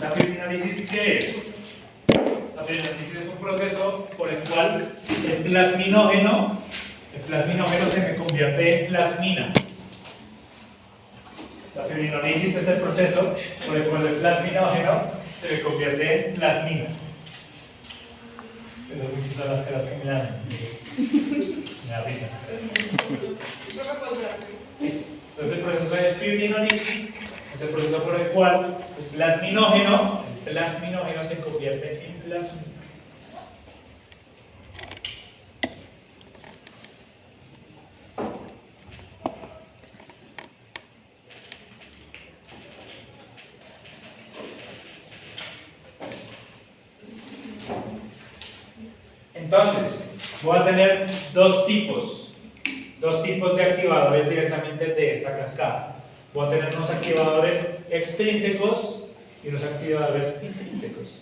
¿La fibrinólisis qué es? La fibrinólisis es un proceso por el cual el plasminógeno se me convierte en plasmina. La fibrinólisis es el proceso por el cual el plasminógeno se me convierte en plasmina. Pero muchas son las caras que me dan. Me da risa. Sí. Entonces el proceso de fibrinólisis es el proceso por el cual el plasminógeno se convierte en plasmina. Entonces, voy a tener dos tipos de activadores directamente de esta cascada. Voy a tener unos activadores extrínsecos y unos activadores intrínsecos.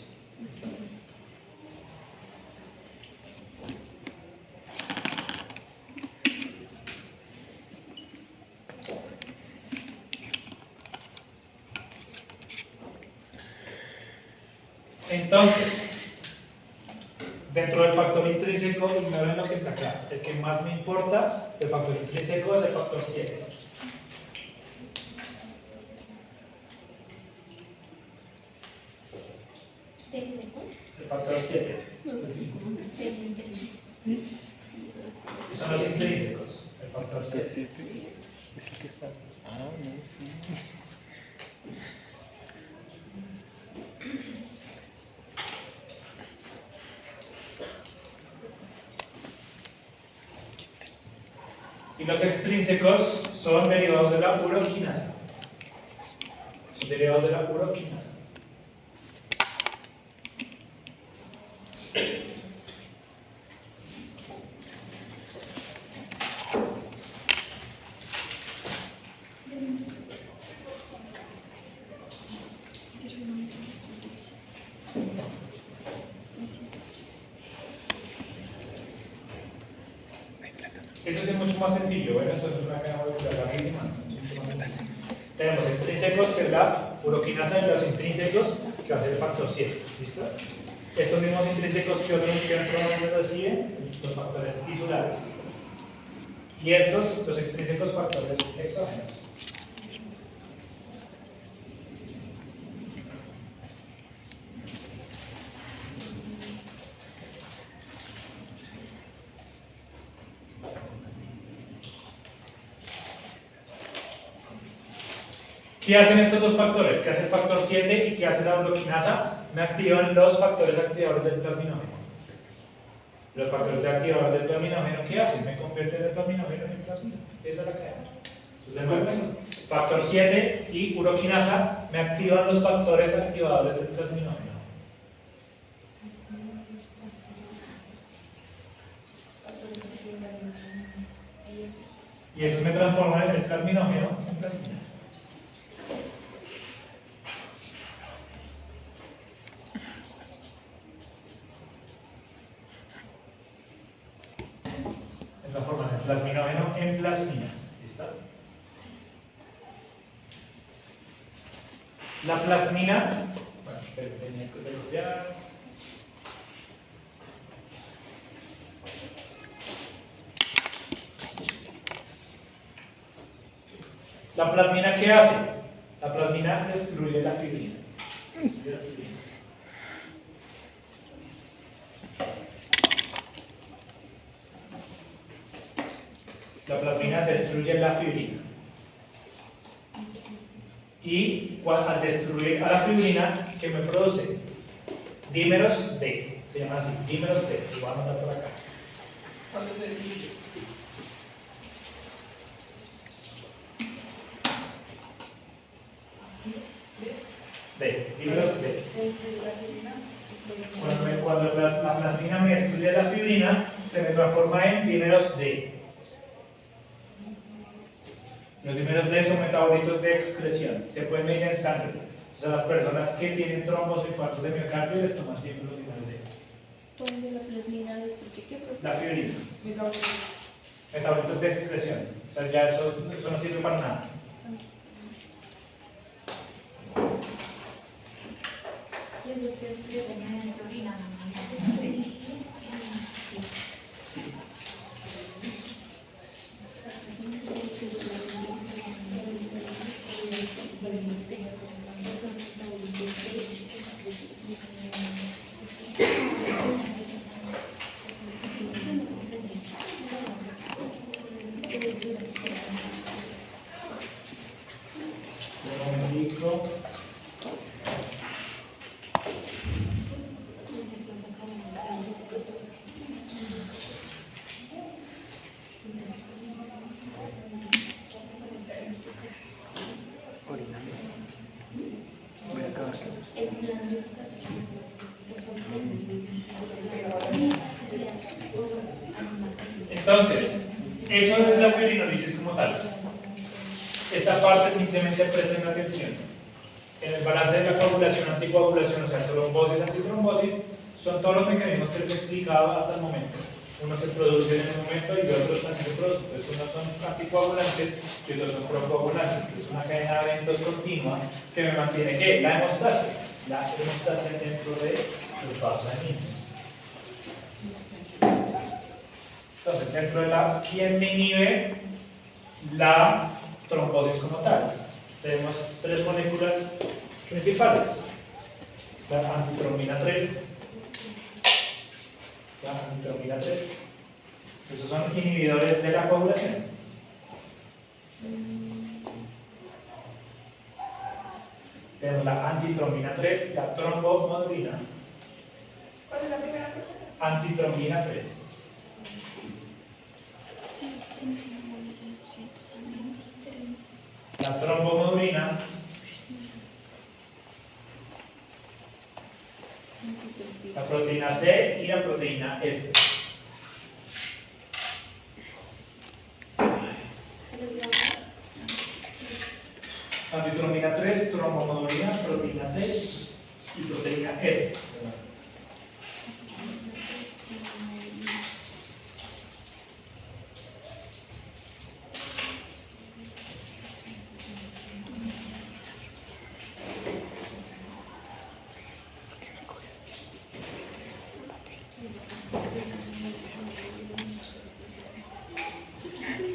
Entonces, dentro del factor intrínseco, ignoren lo que está acá. El que más me importa del factor intrínseco es el factor 7. El factor 7. ¿Sí? Y son los intrínsecos. El factor 7. Es el que está. Ah, no, sí. Y los extrínsecos son derivados de la uroquinasa. Son derivados de la uroquinasa. Eso es mucho más sencillo, bueno, esto es una cadena molecular larguísima. Tenemos extrínsecos, que es la uroquinasa, y los intrínsecos, que va a ser el factor 7. ¿Listo? Estos mismos intrínsecos que otro nombre reciben, los factores tisulares. ¿Listo? Y estos, los extrínsecos, factores exógenos. ¿Qué hacen estos dos factores? ¿Qué hace el factor 7 y qué hace la uroquinasa? Me activan los factores activadores del plasminógeno. Los factores de activadores del plasminógeno, ¿qué hacen? Me convierten el plasminógeno en plasmina. Esa es la cadena. Entonces, de nuevo, factor 7 y uroquinasa me activan los factores activadores del plasminógeno. Y eso me transforma el plasminógeno en plasmina. Transforman el plasminógeno en plasmina. ¿Listo? La plasmina, bueno, tenía que copiar. ¿La plasmina qué hace? La plasmina destruye la fibrina. La plasmina destruye la fibrina. Y al destruir a la fibrina, ¿qué me produce? Dímeros D. Se llaman así, dímeros D. Lo voy a anotar por acá. ¿Cuándo se destruye? Sí. D. Dímeros D. Cuando la plasmina me destruye la fibrina, se me transforma en dímeros D. Los dímeros D son metabolitos de excreción, se pueden medir en sangre. Entonces, a las personas que tienen trombos o infartos de miocardio les toman siempre los dímeros D. ¿Cuándo la plasmina destruye qué? La fibrina. Metabolitos de excreción. Entonces ya eso no sirve para nada. Un momentico. Orinando. Voy a acabar. Entonces, eso es la fibrinolisis como tal. Esta parte simplemente presten atención. En el balance de la coagulación, anticoagulación, o sea, trombosis, antitrombosis, son todos los mecanismos que les he explicado hasta el momento. Unos se producen en un momento y otros también se producen. Entonces, unos son anticoagulantes y otros son procoagulantes. Es una cadena de eventos continua que me mantiene ¿qué? La hemostasia. La hemostasia dentro de los vasos sanguíneos. Entonces, dentro de la, ¿quién me inhibe la trombosis como tal? Tenemos tres moléculas principales. La antitrombina 3. La antitrombina 3. Esos son inhibidores de la coagulación. Tenemos la antitrombina 3, la trombomodulina. ¿Cuál es la primera cosa? Antitrombina 3. La trombomodulina, la proteína C y la proteína S. Antitrombina 3, trombomodulina, proteína C y proteína S.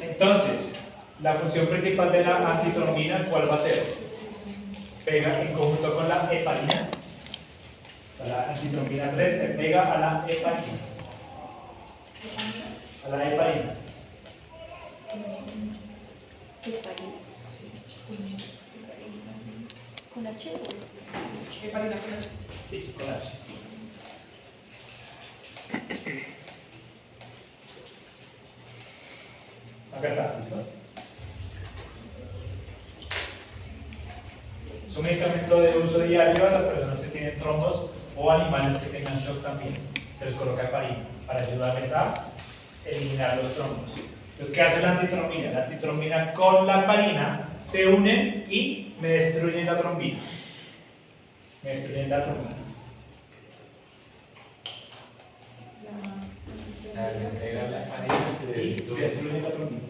Entonces, la función principal de la antitrombina, ¿cuál va a ser? Pega en conjunto con la heparina. La antitrombina 3 se pega a la heparina. A la heparina. ¿Con H? Heparina con H. Sí, con H. Acá está, ¿listo? Es un medicamento de uso diario a las personas que tienen trombos o animales que tengan shock también. Se les coloca heparina para ayudarles a eliminar los trombos. Entonces, ¿qué hace la antitrombina? La antitrombina con la heparina se unen y me destruyen la trombina. Me destruyen la trombina. O sea, se pega la heparina y Y destruyen la trombina.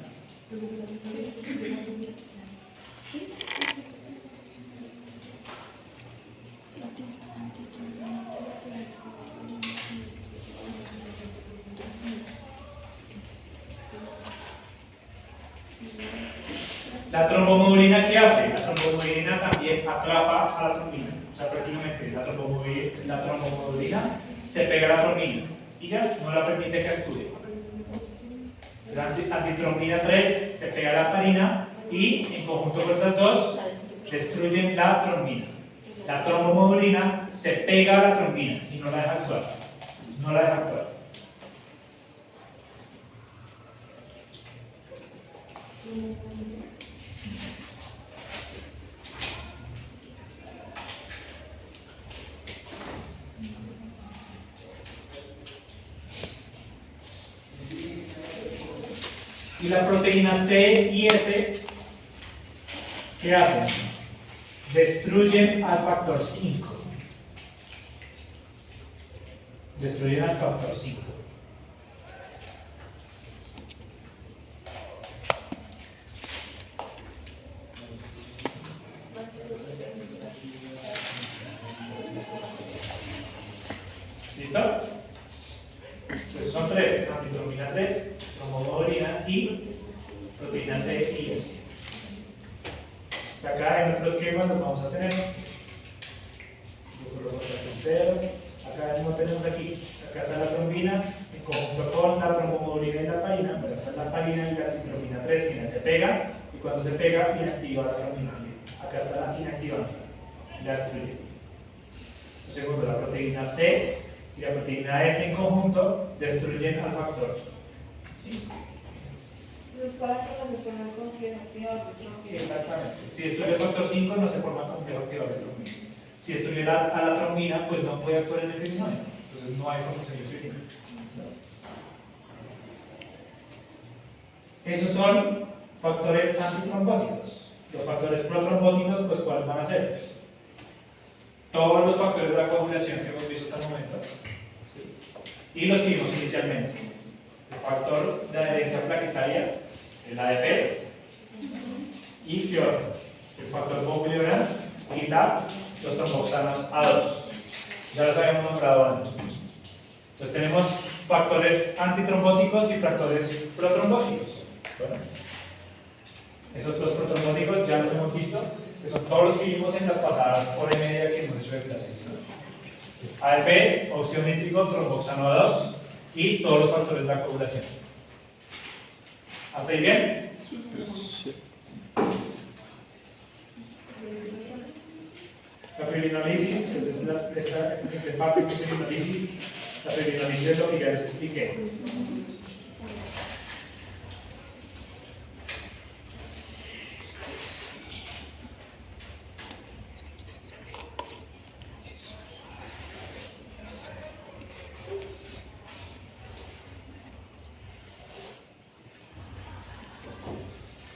La trombomodulina, ¿qué hace? La trombomodulina también atrapa a la trombina. O sea, prácticamente la trombomodulina se pega a la trombina y ya no la permite que actúe. La antitrombina 3 se pega a la heparina y en conjunto con esas dos destruyen la trombina. La trombomodulina se pega a la trombina y no la deja actuar. No la deja actuar. Y la proteína C y S, ¿qué hacen? Destruyen al factor 5. Destruyen al factor 5. homoglobina y proteína C y S. O sea, acá en otro esquema lo vamos a tener. Yo coloco acá el entero. Acá mismo tenemos aquí, acá está la trombina en conjunto con la tromboglobina y la parina. Pero esta es la parina y la trombina 3, mira, se pega y cuando se pega inactiva la trombina. Acá está la inactiva, la destruye. Segundo, la proteína C y la proteína S en conjunto destruyen al factor. ¿Sí? Entonces, para que no se ponga complejo activador de trombina. Exactamente. Si destruye el factor 5, no se forma complejo activador de trombina. Si destruye a la trombina, pues no puede actuar en el fibrinoide. Entonces no hay formación de fibrinoide. Esos son factores antitrombóticos. Los factores protrombóticos, pues ¿cuáles van a ser? Todos los factores de la coagulación que hemos visto hasta el momento. ¿Sí? Y los que vimos inicialmente. El factor de adherencia plaquetaria, el ADP, y ¿qué otro? El factor coagulable y los tromboxanos A2. Ya los habíamos nombrado antes. Entonces tenemos factores antitrombóticos y factores protrombóticos. Bueno, esos dos protrombóticos ya los hemos visto, que son todos los que vimos en las pasadas hora y media que hemos hecho de clase. Es ADP, óxido nítrico, tromboxano A2 y todos los factores de la coagulación. ¿Hasta ahí bien? Sí. La fibrinolisis, esta siguiente parte es fibrinolisis. La fibrinolisis es lo que ya les expliqué.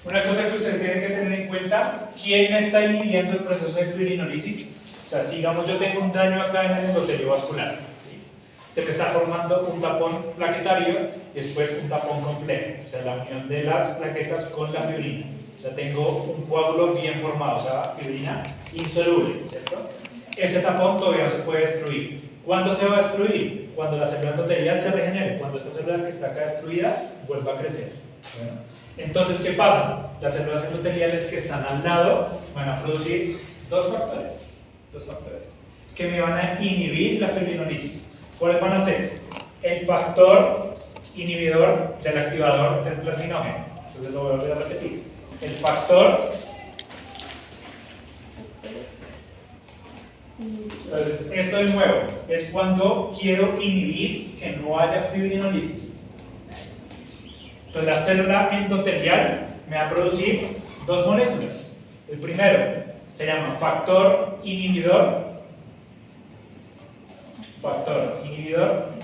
Una cosa que ustedes tienen que tener en cuenta, ¿quién está inhibiendo el proceso de fibrinolisis? O sea, si digamos yo tengo un daño acá en el endotelio vascular, ¿sí? Se me está formando un tapón plaquetario y después un tapón complejo, o sea, la unión de las plaquetas con la fibrina. O sea, tengo un coágulo bien formado, o sea, fibrina insoluble, ¿cierto? Ese tapón todavía no se puede destruir. ¿Cuándo se va a destruir? Cuando la célula endotelial se regenere, cuando esta célula que está acá destruida vuelva a crecer. Bueno, entonces, ¿qué pasa? Las células endoteliales que están al lado van a producir dos factores que me van a inhibir la fibrinolisis. ¿Cuáles van a ser? El factor inhibidor del activador del plasminógeno. Entonces lo voy a volver a repetir. El factor. Entonces, esto de nuevo es cuando quiero inhibir que no haya fibrinolisis. Entonces, la célula endotelial me va a producir dos moléculas. El primero se llama factor inhibidor